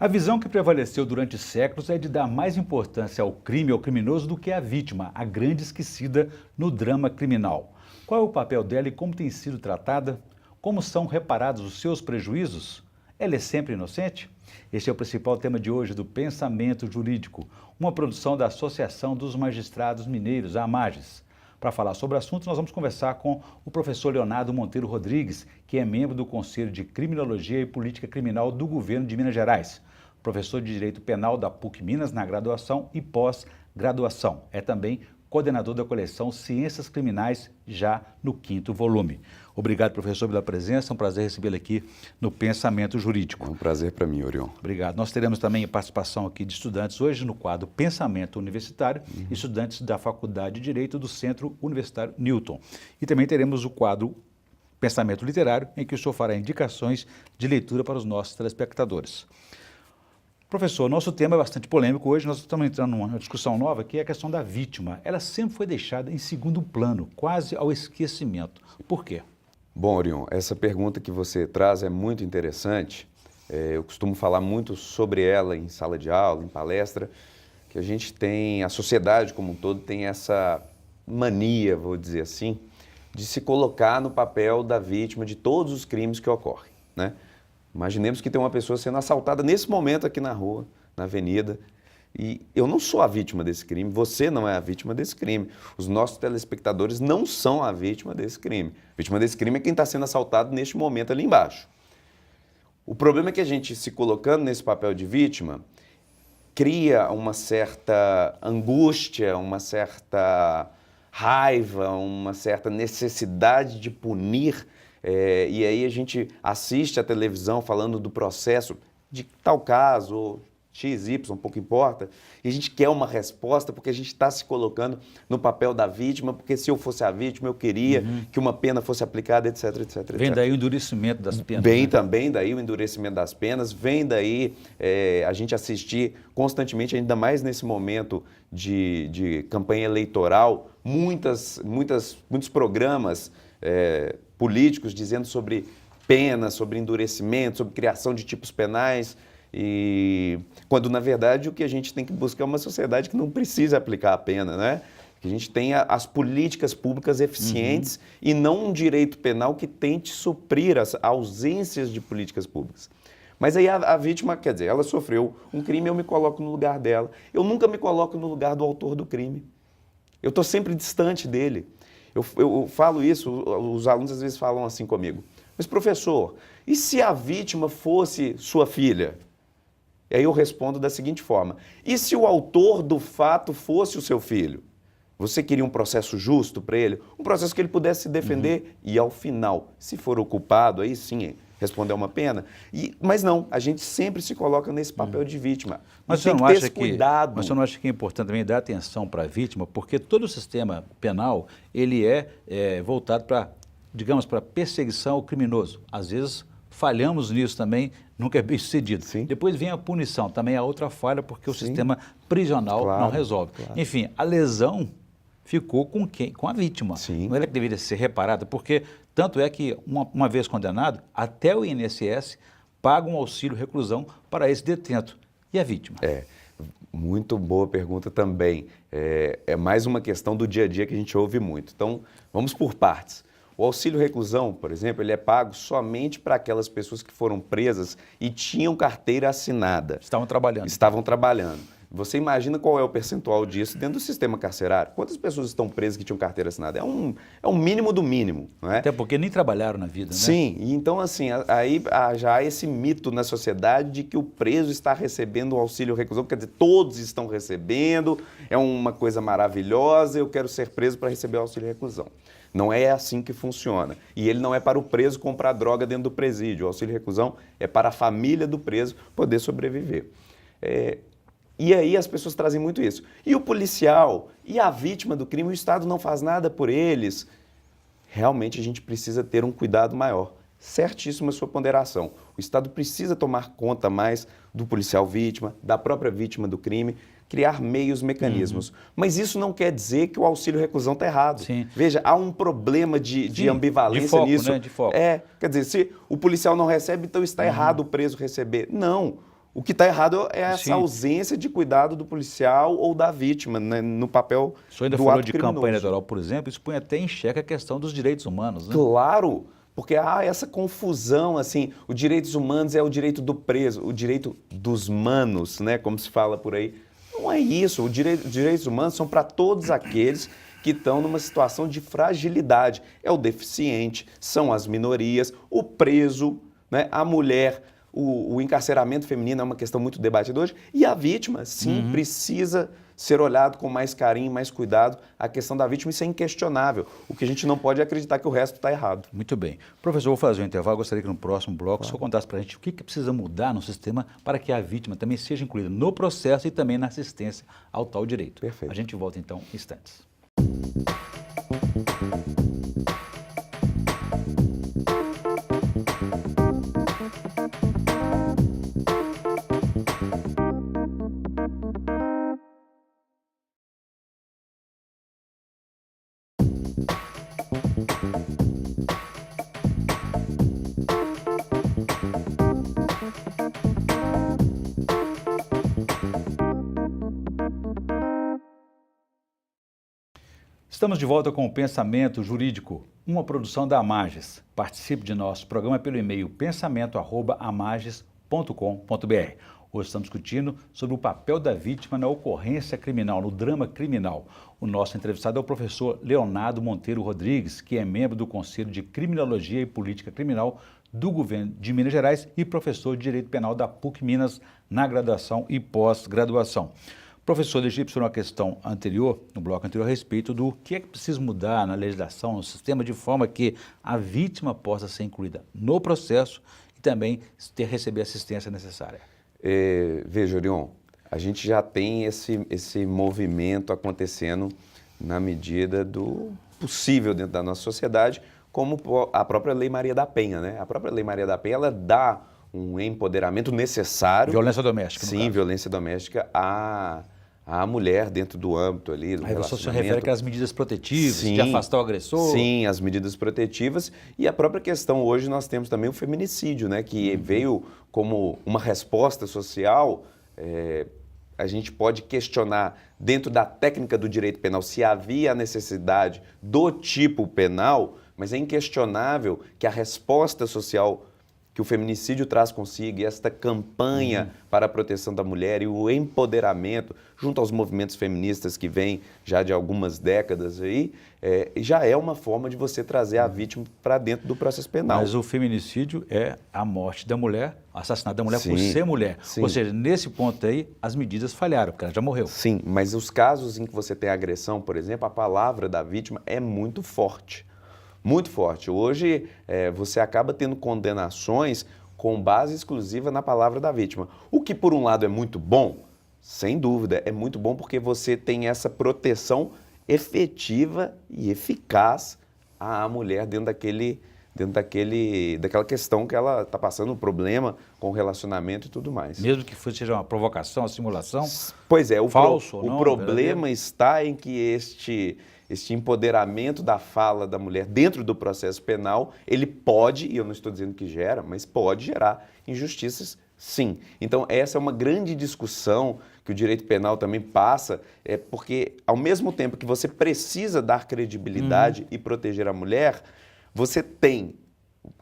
A visão que prevaleceu durante séculos é de dar mais importância ao crime, ao criminoso, do que à vítima, a grande esquecida no drama criminal. Qual é o papel dela e como tem sido tratada? Como são reparados os seus prejuízos? Ela é sempre inocente? Este é o principal tema de hoje do Pensamento Jurídico, uma produção da Associação dos Magistrados Mineiros, a AMAGES. Para falar sobre o assunto, nós vamos conversar com o professor Leonardo Monteiro Rodrigues, que é membro do Conselho de Criminologia e Política Criminal do Governo de Minas Gerais, professor de Direito Penal da PUC Minas na graduação e pós-graduação. É também coordenador da coleção Ciências Criminais, já no 5º volume. Obrigado, professor, pela presença. É um prazer recebê-lo aqui no Pensamento Jurídico. É um prazer para mim, Orion. Obrigado. Nós teremos também a participação aqui de estudantes hoje no quadro Pensamento Universitário, estudantes da Faculdade de Direito do Centro Universitário Newton. E também teremos o quadro Pensamento Literário, em que o senhor fará indicações de leitura para os nossos telespectadores. Professor, nosso tema é bastante polêmico hoje, nós estamos entrando numa discussão nova, que é a questão da vítima. Ela sempre foi deixada em segundo plano, quase ao esquecimento. Por quê? Bom, Orion, essa pergunta que você traz é muito interessante. Eu costumo falar muito sobre ela em sala de aula, em palestra, que a gente tem, a sociedade como um todo tem essa mania, vou dizer assim, de se colocar no papel da vítima de todos os crimes que ocorrem, né? Imaginemos que tem uma pessoa sendo assaltada nesse momento aqui na rua, na avenida, e eu não sou a vítima desse crime, você não é a vítima desse crime, os nossos telespectadores não são a vítima desse crime. A vítima desse crime é quem está sendo assaltado neste momento ali embaixo. O problema é que a gente, se colocando nesse papel de vítima, cria uma certa angústia, uma certa raiva, uma certa necessidade de punir. E aí a gente assiste a televisão falando do processo de tal caso, ou XY, pouco importa, e a gente quer uma resposta porque a gente está se colocando no papel da vítima, porque se eu fosse a vítima eu queria que uma pena fosse aplicada, etc, etc, etc. Vem daí o endurecimento das penas. Vem também daí o endurecimento das penas, vem daí a gente assistir constantemente, ainda mais nesse momento de campanha eleitoral, muitos programas políticos dizendo sobre penas, sobre endurecimento, sobre criação de tipos penais, e quando na verdade o que a gente tem que buscar é uma sociedade que não precisa aplicar a pena, né? Que a gente tenha as políticas públicas eficientes e não um direito penal que tente suprir as ausências de políticas públicas. Mas aí a vítima, quer dizer, ela sofreu um crime, eu me coloco no lugar dela. Eu nunca me coloco no lugar do autor do crime. Eu estou sempre distante dele. Eu falo isso, os alunos às vezes falam assim comigo: mas professor, e se a vítima fosse sua filha? E aí eu respondo da seguinte forma: e se o autor do fato fosse o seu filho? Você queria um processo justo para ele? Um processo que ele pudesse se defender e ao final, se for o culpado, aí sim, responder uma pena. Mas não, a gente sempre se coloca nesse papel de vítima. Mas você não acha cuidado. Mas você não acha que é importante também dar atenção para a vítima? Porque todo o sistema penal, ele é voltado para, digamos, para perseguição ao criminoso. Às vezes falhamos nisso também, nunca é bem sucedido. Sim. Depois vem a punição, também é outra falha, porque o sistema prisional não resolve. Claro. Enfim, a lesão ficou com quem? Com a vítima. Sim. Não é ela que deveria ser reparada, porque tanto é que, uma vez condenado, até o INSS paga um auxílio reclusão para esse detento. E a vítima? Muito boa pergunta também. É mais uma questão do dia a dia que a gente ouve muito. Então, vamos por partes. O auxílio reclusão, por exemplo, ele é pago somente para aquelas pessoas que foram presas e tinham carteira assinada. Estavam trabalhando. Estavam trabalhando. Você imagina qual é o percentual disso dentro do sistema carcerário? Quantas pessoas estão presas que tinham carteira assinada? É um mínimo do mínimo, não é? Até porque nem trabalharam na vida, né? Sim, e então assim, aí já há esse mito na sociedade de que o preso está recebendo o auxílio reclusão, quer dizer, todos estão recebendo, é uma coisa maravilhosa, eu quero ser preso para receber o auxílio reclusão. Não é assim que funciona. E ele não é para o preso comprar droga dentro do presídio. O auxílio reclusão é para a família do preso poder sobreviver. E aí as pessoas trazem muito isso. E o policial e a vítima do crime, o Estado não faz nada por eles. Realmente a gente precisa ter um cuidado maior. Certíssima a sua ponderação. O Estado precisa tomar conta mais do policial vítima, da própria vítima do crime, criar meios, mecanismos. Mas isso não quer dizer que o auxílio reclusão está errado. Sim. Veja, há um problema de ambivalência de foco, nisso. Né? De foco. Quer dizer, se o policial não recebe, então está errado o preso receber. Não. O que está errado é essa Sim. ausência de cuidado do policial ou da vítima, né, no papel O senhor ainda do falou ato de criminoso. campanha eleitoral, por exemplo, isso põe até em xeque a questão dos direitos humanos, né? Claro, porque há essa confusão, assim, os direitos humanos é o direito do preso, o direito dos manos, né, como se fala por aí. Não é isso, os direitos humanos são para todos aqueles que estão numa situação de fragilidade. É o deficiente, são as minorias, o preso, né, a mulher. O encarceramento feminino é uma questão muito debatida hoje. E a vítima, sim, precisa ser olhado com mais carinho, mais cuidado. A questão da vítima, isso é inquestionável. O que a gente não pode é acreditar que o resto está errado. Muito bem. Professor, vou fazer um intervalo. Gostaria que no próximo bloco o senhor contasse para a gente o que precisa mudar no sistema para que a vítima também seja incluída no processo e também na assistência ao tal direito. Perfeito. A gente volta então em instantes. Estamos de volta com o Pensamento Jurídico, uma produção da Amages. Participe de nosso programa pelo e-mail pensamento@amages.com.br. Hoje estamos discutindo sobre o papel da vítima na ocorrência criminal, no drama criminal. O nosso entrevistado é o professor Leonardo Monteiro Rodrigues, que é membro do Conselho de Criminologia e Política Criminal do Governo de Minas Gerais e professor de Direito Penal da PUC Minas na graduação e pós-graduação. Professor, deixei para o senhor uma questão anterior, no bloco anterior, a respeito do que é que precisa mudar na legislação, no sistema, de forma que a vítima possa ser incluída no processo e também receber a assistência necessária. Veja, Orion, a gente já tem esse movimento acontecendo na medida do possível dentro da nossa sociedade, como a própria Lei Maria da Penha, né? A própria Lei Maria da Penha, ela dá um empoderamento necessário. Violência doméstica, no Sim, caso. Violência doméstica à mulher dentro do âmbito ali do Aí você se relacionamento. refere às medidas protetivas, Sim, de afastar o agressor? Sim, as medidas protetivas e a própria questão, hoje nós temos também o feminicídio, né, que veio como uma resposta social. A gente pode questionar dentro da técnica do direito penal se havia a necessidade do tipo penal, mas é inquestionável que a resposta social que o feminicídio traz consigo e esta campanha para a proteção da mulher e o empoderamento junto aos movimentos feministas que vêm já de algumas décadas aí, já é uma forma de você trazer a vítima para dentro do processo penal. Mas o feminicídio é a morte da mulher, o assassinato da mulher por Sim, ser mulher. sim. Ou seja, nesse ponto aí, as medidas falharam, porque ela já morreu. Sim, mas os casos em que você tem agressão, por exemplo, a palavra da vítima é muito forte. Muito forte. Hoje, você acaba tendo condenações com base exclusiva na palavra da vítima. O que, por um lado, é muito bom, sem dúvida, é muito bom porque você tem essa proteção efetiva e eficaz à mulher dentro daquela questão que ela está passando, um problema com o relacionamento e tudo mais. Mesmo que seja uma provocação, uma simulação? Pois é, Falso ou não, o problema verdadeiro? está em que este empoderamento da fala da mulher dentro do processo penal, ele pode, e eu não estou dizendo que gera, mas pode gerar injustiças, sim. Então, essa é uma grande discussão que o direito penal também passa, porque ao mesmo tempo que você precisa dar credibilidade e proteger a mulher, você tem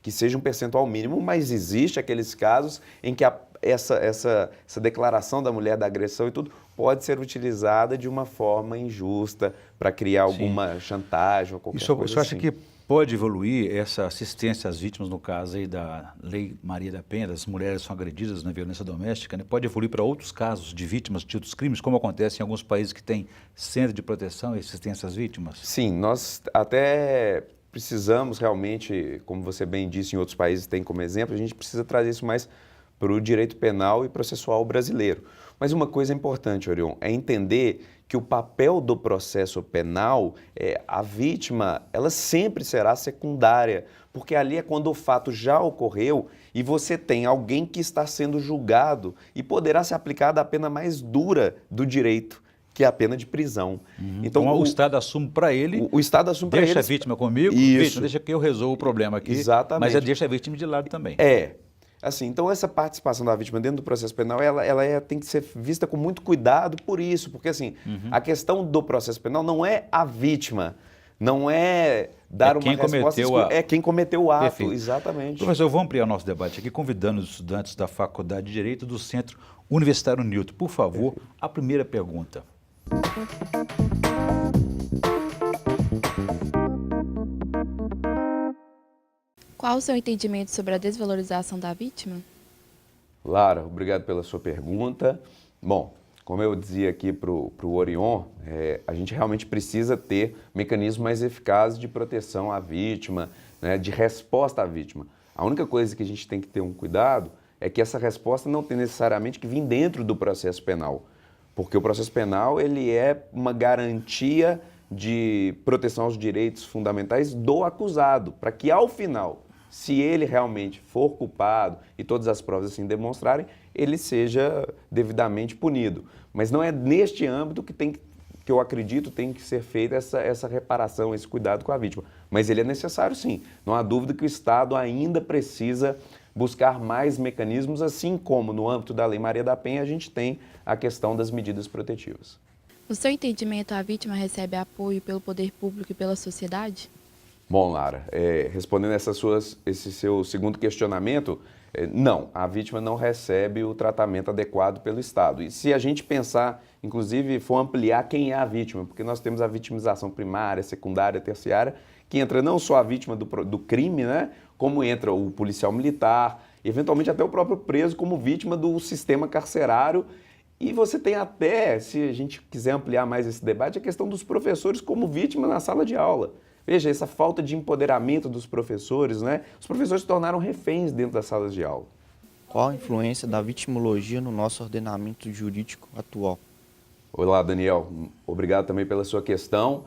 que seja um percentual mínimo, mas existe aqueles casos em que essa declaração da mulher da agressão e tudo pode ser utilizada de uma forma injusta para criar alguma chantagem ou qualquer O senhor coisa acha assim. que pode evoluir essa assistência às vítimas, no caso aí da Lei Maria da Penha, das mulheres que são agredidas na violência doméstica, né? Pode evoluir para outros casos de vítimas de outros crimes, como acontece em alguns países que têm centro de proteção e assistência às vítimas? Sim, nós até precisamos realmente, como você bem disse, em outros países tem como exemplo, a gente precisa trazer isso mais para o direito penal e processual brasileiro. Mas uma coisa importante, Orion, é entender que o papel do processo penal, a vítima, ela sempre será secundária, porque ali é quando o fato já ocorreu e você tem alguém que está sendo julgado e poderá ser aplicada a pena mais dura do direito, que é a pena de prisão. Então o Estado assume para ele, o Estado assume para ele. deixa a vítima comigo, Isso. vítima, deixa que eu resolvo o problema aqui, Exatamente. mas deixa a vítima de lado também. Assim, então essa participação da vítima dentro do processo penal, tem que ser vista com muito cuidado por isso, porque assim, a questão do processo penal não é a vítima, não é dar uma resposta, é quem cometeu o ato, Perfeito. Exatamente. Professor, vamos ampliar nosso debate aqui, convidando os estudantes da Faculdade de Direito do Centro Universitário Newton. Por favor, a primeira pergunta. Qual o seu entendimento sobre a desvalorização da vítima? Lara, obrigado pela sua pergunta. Bom, como eu dizia aqui para o Orion, a gente realmente precisa ter mecanismos mais eficazes de proteção à vítima, né, de resposta à vítima. A única coisa que a gente tem que ter um cuidado é que essa resposta não tem necessariamente que vir dentro do processo penal, porque o processo penal ele é uma garantia de proteção aos direitos fundamentais do acusado, para que ao final, se ele realmente for culpado e todas as provas assim demonstrarem, ele seja devidamente punido. Mas não é neste âmbito que eu acredito tem que ser feita essa reparação, esse cuidado com a vítima. Mas ele é necessário sim. Não há dúvida que o Estado ainda precisa buscar mais mecanismos, assim como no âmbito da Lei Maria da Penha a gente tem a questão das medidas protetivas. No seu entendimento, a vítima recebe apoio pelo poder público e pela sociedade? Bom, Lara, respondendo esse seu segundo questionamento, não, a vítima não recebe o tratamento adequado pelo Estado. E se a gente pensar, inclusive, for ampliar quem é a vítima, porque nós temos a vitimização primária, secundária, terciária, que entra não só a vítima do crime, né, como entra o policial militar, eventualmente até o próprio preso como vítima do sistema carcerário. E você tem até, se a gente quiser ampliar mais esse debate, a questão dos professores como vítima na sala de aula. Veja, essa falta de empoderamento dos professores, né? Os professores se tornaram reféns dentro das salas de aula. Qual a influência da vitimologia no nosso ordenamento jurídico atual? Olá, Daniel. Obrigado também pela sua questão.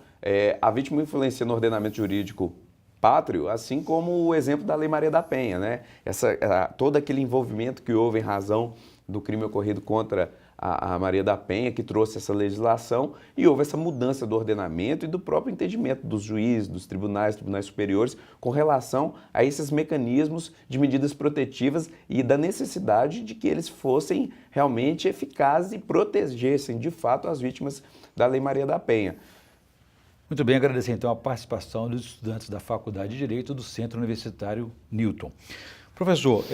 A vítima influencia no ordenamento jurídico pátrio, assim como o exemplo da Lei Maria da Penha, né? Todo aquele envolvimento que houve em razão do crime ocorrido contra a Maria da Penha, que trouxe essa legislação, e houve essa mudança do ordenamento e do próprio entendimento dos juízes, dos tribunais superiores, com relação a esses mecanismos de medidas protetivas e da necessidade de que eles fossem realmente eficazes e protegessem, de fato, as vítimas da Lei Maria da Penha. Muito bem, agradecer então a participação dos estudantes da Faculdade de Direito do Centro Universitário Newton. Professor,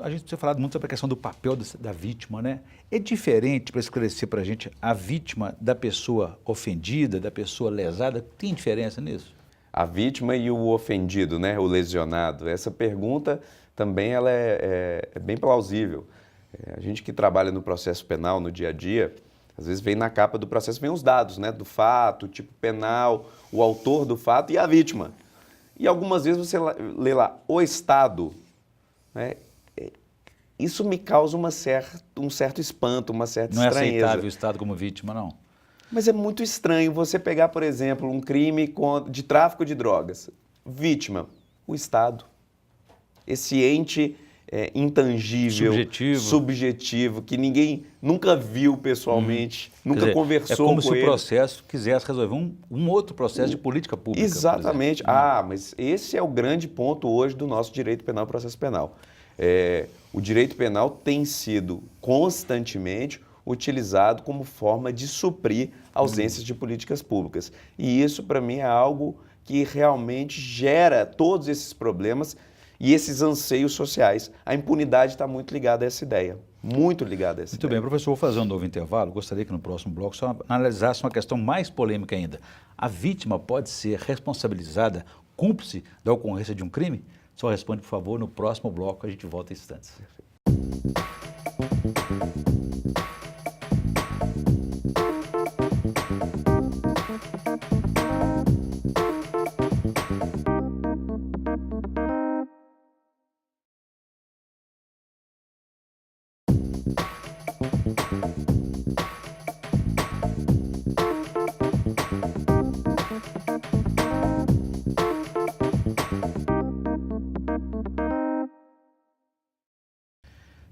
a gente tem falado muito sobre a questão do papel da vítima, né? É diferente, para esclarecer para a gente, a vítima da pessoa ofendida, da pessoa lesada? Tem diferença nisso? A vítima e o ofendido, né? O lesionado. Essa pergunta também ela é bem plausível. A gente que trabalha no processo penal, no dia a dia, às vezes vem na capa do processo, vem os dados, né? Do fato, o tipo penal, o autor do fato e a vítima. E algumas vezes você lê lá, o Estado. Isso me causa um certo espanto, uma certa estranheza. Não é aceitável o Estado como vítima, não? Mas é muito estranho você pegar, por exemplo, um crime de tráfico de drogas. Vítima, o Estado. Esse ente intangível, subjetivo, que ninguém nunca viu pessoalmente, nunca conversou com ele. É como se o processo quisesse resolver um outro processo de política pública. Exatamente. Mas esse é o grande ponto hoje do nosso direito penal e processo penal. O direito penal tem sido constantemente utilizado como forma de suprir ausências de políticas públicas. E isso, para mim, é algo que realmente gera todos esses problemas e esses anseios sociais. A impunidade está muito ligada a essa ideia, muito ligada a essa ideia. Muito bem, professor, vou fazer um novo intervalo. Gostaria que no próximo bloco só analisasse uma questão mais polêmica ainda. A vítima pode ser responsabilizada, cúmplice da ocorrência de um crime? Só responde, por favor, no próximo bloco. A gente volta em instantes.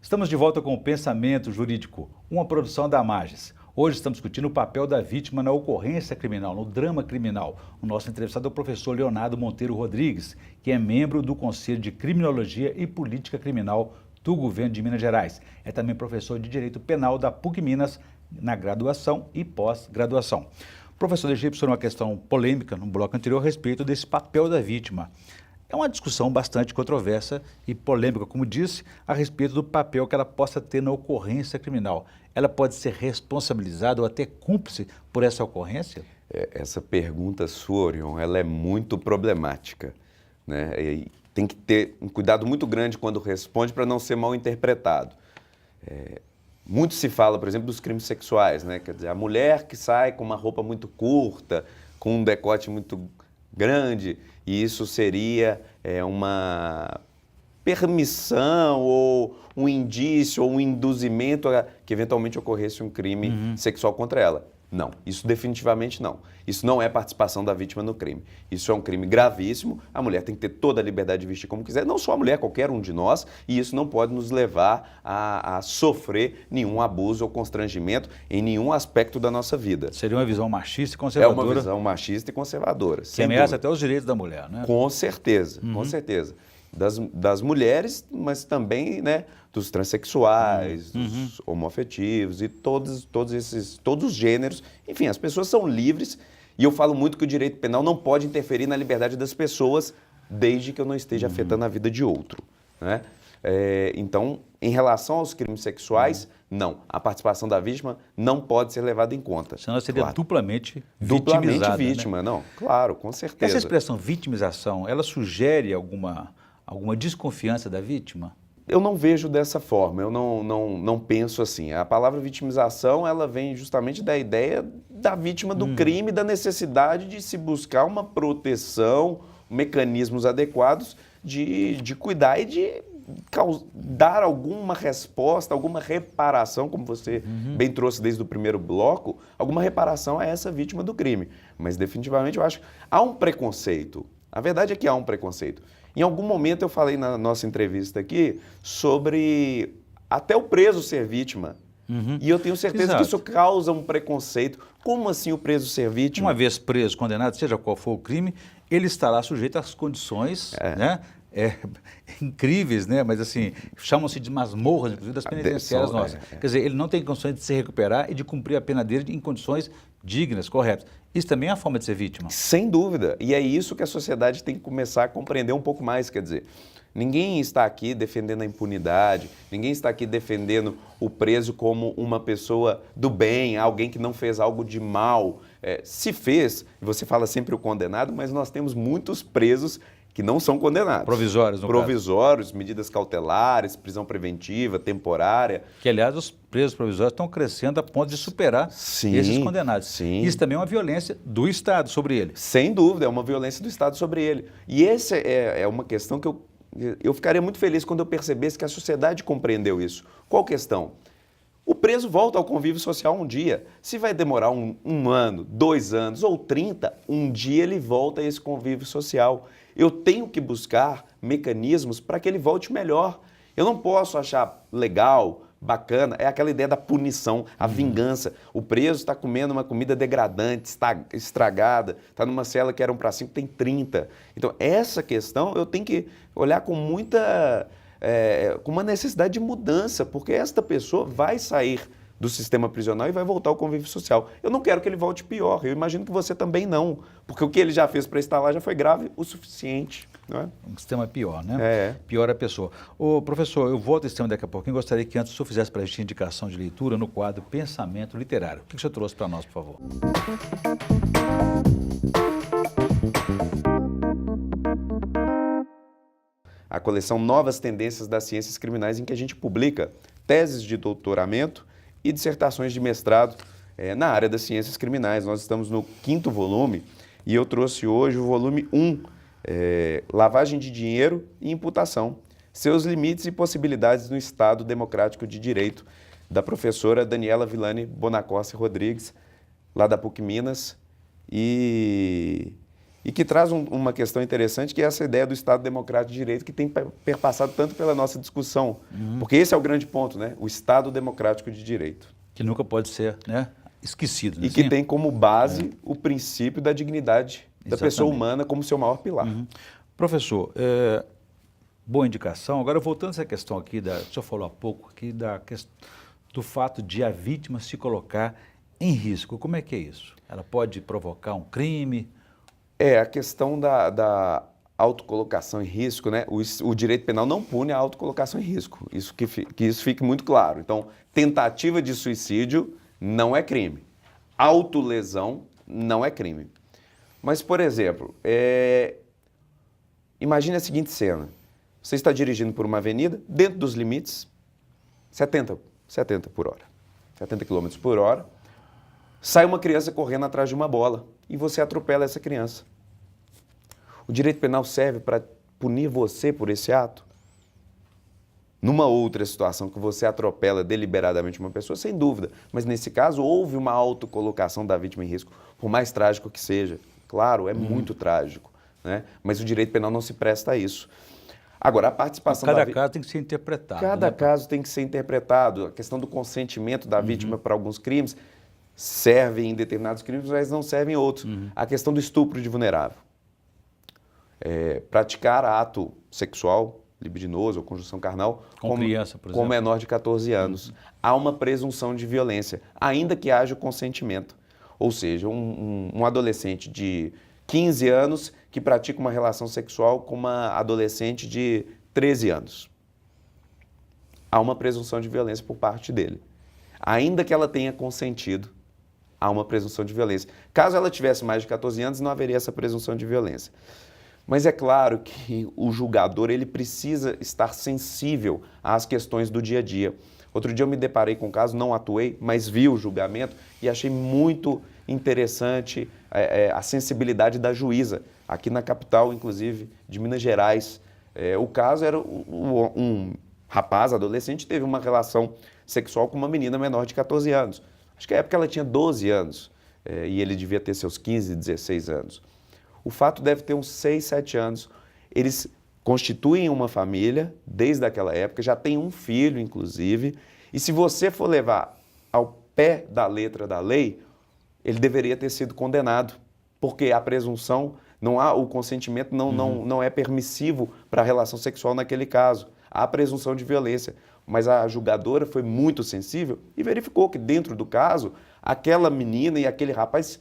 Estamos de volta com o Pensamento Jurídico, uma produção da Magis. Hoje estamos discutindo o papel da vítima na ocorrência criminal, no drama criminal. O nosso entrevistado é o professor Leonardo Monteiro Rodrigues, que é membro do Conselho de Criminologia e Política Criminal do Governo de Minas Gerais. É também professor de Direito Penal da PUC Minas, na graduação e pós-graduação. Professor, deixei para o senhor uma questão polêmica no bloco anterior a respeito desse papel da vítima. É uma discussão bastante controversa e polêmica, como disse, a respeito do papel que ela possa ter na ocorrência criminal. Ela pode ser responsabilizada ou até cúmplice por essa ocorrência? Essa pergunta sua, Orion, ela é muito problemática, né? E tem que ter um cuidado muito grande quando responde para não ser mal interpretado. Muito se fala, por exemplo, dos crimes sexuais, né? Quer dizer, a mulher que sai com uma roupa muito curta, com um decote muito grande, e isso seria uma permissão ou um indício ou um induzimento a que eventualmente ocorresse um crime sexual contra ela. Não, isso definitivamente não. Isso não é participação da vítima no crime. Isso é um crime gravíssimo, a mulher tem que ter toda a liberdade de vestir como quiser, não só a mulher, qualquer um de nós, e isso não pode nos levar a sofrer nenhum abuso ou constrangimento em nenhum aspecto da nossa vida. Seria uma visão machista e É conservadora. uma visão machista e conservadora. Que ameaça até os direitos da mulher, né? Com certeza, com certeza. Das mulheres, mas também, né, dos transexuais, dos homoafetivos e todos os gêneros. Enfim, as pessoas são livres e eu falo muito que o direito penal não pode interferir na liberdade das pessoas desde que eu não esteja afetando a vida de outro, né? Então, em relação aos crimes sexuais, não. A participação da vítima não pode ser levada em conta. Senão ela seria duplamente Duplamente né? vítima, não. Claro, com certeza. Essa expressão vitimização, ela sugere alguma desconfiança da vítima? Eu não vejo dessa forma, eu não penso assim. A palavra vitimização, ela vem justamente da ideia da vítima do crime, da necessidade de se buscar uma proteção, mecanismos adequados de cuidar e de dar alguma resposta, alguma reparação, como você bem trouxe desde o primeiro bloco, alguma reparação a essa vítima do crime. Mas definitivamente eu acho que há um preconceito. A verdade é que há um preconceito. Em algum momento eu falei na nossa entrevista aqui sobre até o preso ser vítima. E eu tenho certeza que isso causa um preconceito. Como assim o preso ser vítima? Uma vez preso, condenado, seja qual for o crime, ele estará sujeito às condições, né? Incríveis, né? Mas assim, chamam-se de masmorras, inclusive das penitenciárias nossas. Quer dizer, ele não tem condições de se recuperar e de cumprir a pena dele em condições dignas, corretas. Isso também é a forma de ser vítima. Sem dúvida. E é isso que a sociedade tem que começar a compreender um pouco mais. Quer dizer, ninguém está aqui defendendo a impunidade, ninguém está aqui defendendo o preso como uma pessoa do bem, alguém que não fez algo de mal. Se fez, você fala sempre o condenado, mas nós temos muitos presos que não são condenados. Provisórios, no Provisórios, medidas cautelares, prisão preventiva, temporária. Que, aliás, os presos provisórios estão crescendo a ponto de superar esses condenados. Sim. Isso também é uma violência do Estado sobre ele. Sem dúvida, é uma violência do Estado sobre ele. E essa é uma questão que eu ficaria muito feliz quando eu percebesse que a sociedade compreendeu isso. Qual questão? O preso volta ao convívio social um dia. Se vai demorar um ano, 2 anos ou 30, um dia ele volta a esse convívio social. Eu tenho que buscar mecanismos para que ele volte melhor. Eu não posso achar legal, bacana, é aquela ideia da punição, a vingança. O preso está comendo uma comida degradante, está estragada, está numa cela que eram para 5, tem 30. Então, essa questão eu tenho que olhar com com uma necessidade de mudança, porque esta pessoa vai sair do sistema prisional e vai voltar ao convívio social. Eu não quero que ele volte pior, eu imagino que você também não, porque o que ele já fez para estar lá já foi grave o suficiente, não é? Um sistema pior, né? Pior a pessoa. Ô, professor, eu volto a esse tema daqui a pouquinho, gostaria que antes o senhor fizesse para a gente indicação de leitura no quadro Pensamento Literário. O que o senhor trouxe para nós, por favor? A coleção Novas Tendências das Ciências Criminais, em que a gente publica teses de doutoramento e dissertações de mestrado na área das ciências criminais. Nós estamos no 5º volume e eu trouxe hoje o volume 1, Lavagem de Dinheiro e Imputação, Seus Limites e Possibilidades no Estado Democrático de Direito, da professora Daniela Villani Bonacossi Rodrigues, lá da PUC Minas, e que traz uma questão interessante, que é essa ideia do Estado Democrático de Direito, que tem perpassado tanto pela nossa discussão. Porque esse é o grande ponto, né? O Estado Democrático de Direito. Que nunca pode ser, né, esquecido. Né? E que tem como base o princípio da dignidade da pessoa humana como seu maior pilar. Professor, boa indicação. Agora, voltando a essa questão aqui, o senhor falou há pouco aqui do fato de a vítima se colocar em risco. Como é que é isso? Ela pode provocar um crime? A questão da autocolocação em risco, né? O direito penal não pune a autocolocação em risco. Que isso fique muito claro. Então, tentativa de suicídio não é crime. Autolesão não é crime. Mas, por exemplo, imagine a seguinte cena. Você está dirigindo por uma avenida, dentro dos limites, 70 por hora, 70 km por hora, sai uma criança correndo atrás de uma bola e você atropela essa criança. O direito penal serve para punir você por esse ato? Numa outra situação que você atropela deliberadamente uma pessoa, sem dúvida. Mas nesse caso, houve uma autocolocação da vítima em risco, por mais trágico que seja. Claro, é muito trágico, né? Mas o direito penal não se presta a isso. Agora, a participação Cada caso tem que ser interpretado. Cada caso tem que ser interpretado. A questão do consentimento da vítima para alguns crimes serve em determinados crimes, mas não serve em outros. A questão do estupro de vulnerável. Praticar ato sexual, libidinoso ou conjunção carnal com criança, por exemplo, com menor de 14 anos. Há uma presunção de violência, ainda que haja o consentimento. Ou seja, um adolescente de 15 anos que pratica uma relação sexual com uma adolescente de 13 anos. Há uma presunção de violência por parte dele. Ainda que ela tenha consentido, há uma presunção de violência. Caso ela tivesse mais de 14 anos, não haveria essa presunção de violência. Mas é claro que o julgador ele precisa estar sensível às questões do dia a dia. Outro dia eu me deparei com um caso, não atuei, mas vi o julgamento e achei muito interessante a sensibilidade da juíza, aqui na capital, inclusive, de Minas Gerais. O caso era um rapaz, adolescente, teve uma relação sexual com uma menina menor de 14 anos. Acho que na época ela tinha 12 anos e ele devia ter seus 15, 16 anos. O fato deve ter uns 6, 7 anos. Eles constituem uma família desde aquela época, já tem um filho, inclusive, e se você for levar ao pé da letra da lei, ele deveria ter sido condenado, porque a presunção, não há o consentimento não é permissivo para a relação sexual naquele caso. Há presunção de violência, mas a julgadora foi muito sensível e verificou que dentro do caso, aquela menina e aquele rapaz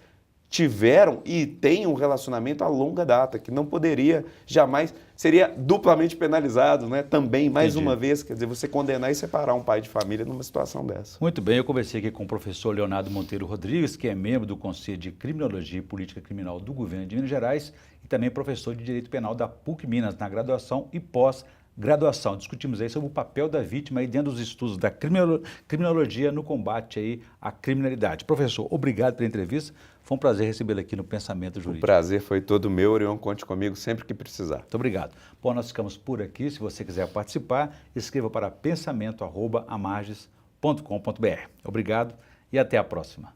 tiveram e têm um relacionamento a longa data, que não poderia jamais, seria duplamente penalizado, né? Também, mais uma vez, quer dizer, você condenar e separar um pai de família numa situação dessa. Muito bem, eu conversei aqui com o professor Leonardo Monteiro Rodrigues, que é membro do Conselho de Criminologia e Política Criminal do Governo de Minas Gerais e também professor de Direito Penal da PUC Minas, na graduação e pós-graduação. Discutimos aí sobre o papel da vítima aí dentro dos estudos da criminologia no combate aí à criminalidade. Professor, obrigado pela entrevista. Foi um prazer recebê-lo aqui no Pensamento Jurídico. O prazer foi todo meu, Orion. Conte comigo sempre que precisar. Muito obrigado. Bom, nós ficamos por aqui. Se você quiser participar, escreva para pensamento@amarges.com.br. Obrigado e até a próxima.